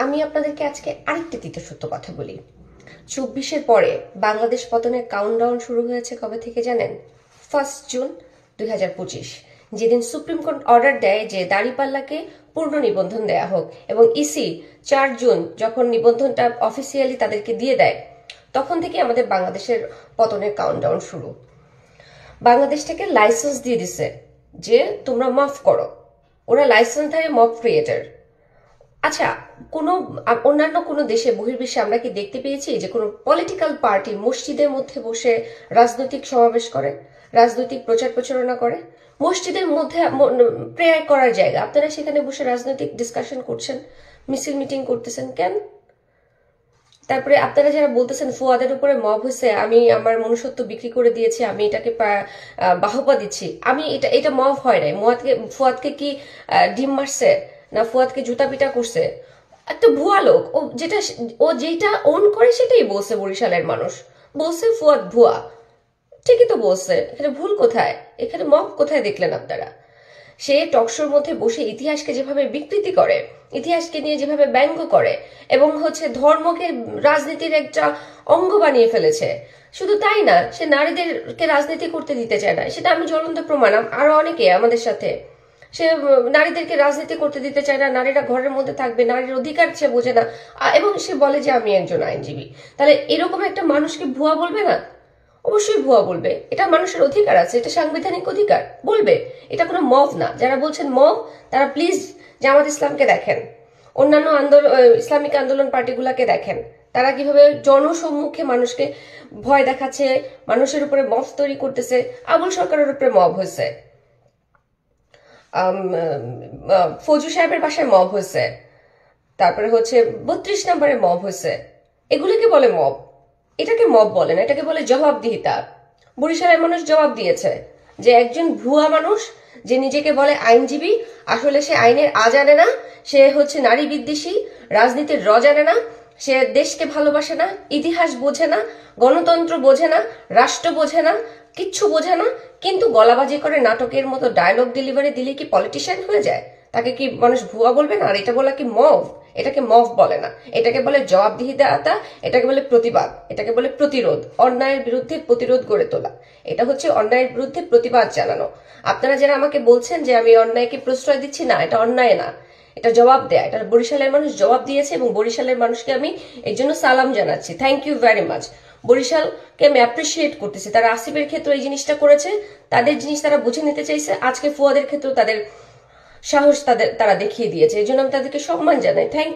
আমি আপনাদেরকে আজকে আরেকটি তিক্ত সত্য কথা বলি। 24-এর পরে বাংলাদেশ পতনের কাউন্টডাউন শুরু হয়েছে কবে থেকে জানেন? 1 জুন 2025, যেদিন সুপ্রিম কোর্ট অর্ডার দেয় যে দাঁড়িপাল্লাকে পূর্ণ নিবন্ধন দেয়া হোক, এবং ইসি 4 জুন যখন নিবন্ধনটা অফিসিয়ালি তাদেরকে দিয়ে দেয়, তখন থেকে আমাদের বাংলাদেশের পতনের কাউন্টডাউন শুরু। বাংলাদেশ থেকে লাইসেন্স দিয়ে দিছে যে তোমরা মাফ করো। ওরা লাইসেন্সধারী মব ক্রিয়েটার। আচ্ছা, অন্যান্য কোনো দেশে বহির্বিশ্বে আমরা কি দেখতে পেয়েছি যে কোনো পলিটিক্যাল পার্টি মসজিদের মধ্যে বসে রাজনৈতিক সমাবেশ করে, রাজনৈতিক প্রচার প্রচারণা করে? মসজিদের মধ্যে প্রেয়ার করার জায়গা, আপনারা সেখানে বসে রাজনৈতিক ডিসকাশন করছেন, মিছিল মিটিং করতেছেন কেন? তারপরে আপনারা যারা বলতেছেন ফুয়াদের উপরে মব হয়েছে, আমি আমার মনুষ্যত্ব বিক্রি করে দিয়েছি, আমি এটাকে বাহবা দিচ্ছি, আমি এটা মব হয় নাই। ফুয়াদকে কি ডিম মারছে না ফুয়াদকে জুতা পিটা করছে? একটা ভুয়া লোক, ও যেটা ওন করে সেটাই বলছে। বরিশালের মানুষ বলছে ফুয়াদ ভুয়া, ঠিকই তো বলছে। এখানে ভুল কোথায়? এখানে মব কোথায় দেখলেন আপনারা? সে টকশোর মধ্যে বসে ইতিহাসকে যেভাবে বিকৃতি করে, ইতিহাসকে নিয়ে যেভাবে ব্যঙ্গ করে, এবং ধর্মকে রাজনীতির একটা অঙ্গ বানিয়ে ফেলেছে। শুধু তাই না, সে নারীদেরকে রাজনীতি করতে দিতে চায় না, সেটা আমি জ্বলন্ত প্রমাণ। আরো অনেকে আমাদের সাথে, সে নারীদেরকে রাজনীতি করতে দিতে চায় না, নারীরা ঘরের মধ্যে থাকবে, নারীর অধিকার সে বোঝে না, এবং সে বলে যে আমি একজন আইনজীবী। তাহলে এরকম একটা মানুষকে ভুয়া বলবে না? অবশ্যই ভুয়া বলবে। এটা মানুষের অধিকার আছে, এটা সাংবিধানিক অধিকার, বলবে। এটা কোনো মব না। যারা বলছেন মব, তারা প্লিজ জামাত ইসলামকে দেখেন, অন্যান্য ইসলামিক আন্দোলন পার্টিগুলাকে দেখেন, তারা কিভাবে জনসম্মুখে মানুষকে ভয় দেখাচ্ছে, মানুষের উপরে মব তৈরি করতেছে। আবুল সরকারের উপরে মব হয়েছে, ফৌজু সাহেবের বাসায় মব হয়েছে, তারপরে 32 নম্বরে মব হয়েছে। এগুলোকে বলে মব, এটাকে মব বলে না, এটাকে বলে জবাবদিহিতা। বরিশালের মানুষ জবাব দিয়েছে যে একজন ভুয়া মানুষ যে নিজেকে বলে আইনজীবী, আসলে সে আইনের আ জানে না, সে নারী বিদ্বেষী, রাজনীতির র জানে না, সে দেশকে ভালোবাসে না, ইতিহাস বোঝে না, গণতন্ত্র বোঝে না, রাষ্ট্র বোঝে না, কিচ্ছু বোঝে না, কিন্তু গলাবাজি করে নাটকের মতো ডায়লগ ডেলিভারি দিলে কি পলিটিশিয়ান হয়ে যায়? তাকে কি মানুষ ভুয়া বলবে না? আর এটা বলা কি মব? এটাকে মব বলে না, এটাকে বলে জবাবদিহিতা, এটাকে বলে প্রতিবাদ, এটাকে বলে প্রতিরোধ, অন্যায়ের বিরুদ্ধে প্রতিরোধ গড়ে তোলা। এটা অন্যায়ের বিরুদ্ধে প্রতিবাদ জানানো। আপনারা যারা আমাকে বলছেন যে আমি অন্যায়কে প্রশ্রয় দিচ্ছি, না, এটা অন্যায় না, এটা জবাব দেয়া। এটা বরিশালের মানুষ জবাব দিয়েছে, এবং বরিশালের মানুষকে আমি এই জন্য সালাম জানাচ্ছি। Thank you very much. বরিশালকে আমি অ্যাপ্রিসিয়েট করতেছি। তারা আসিফের ক্ষেত্রে এই জিনিসটা করেছে, তাদের জিনিস তারা বুঝে নিতে চাইছে। আজকে ফুয়াদের ক্ষেত্রেও তাদের সাহস তারা দেখিয়ে দিয়েছে, এই জন্য আমি তাদেরকে সম্মান জানাই। থ্যাংক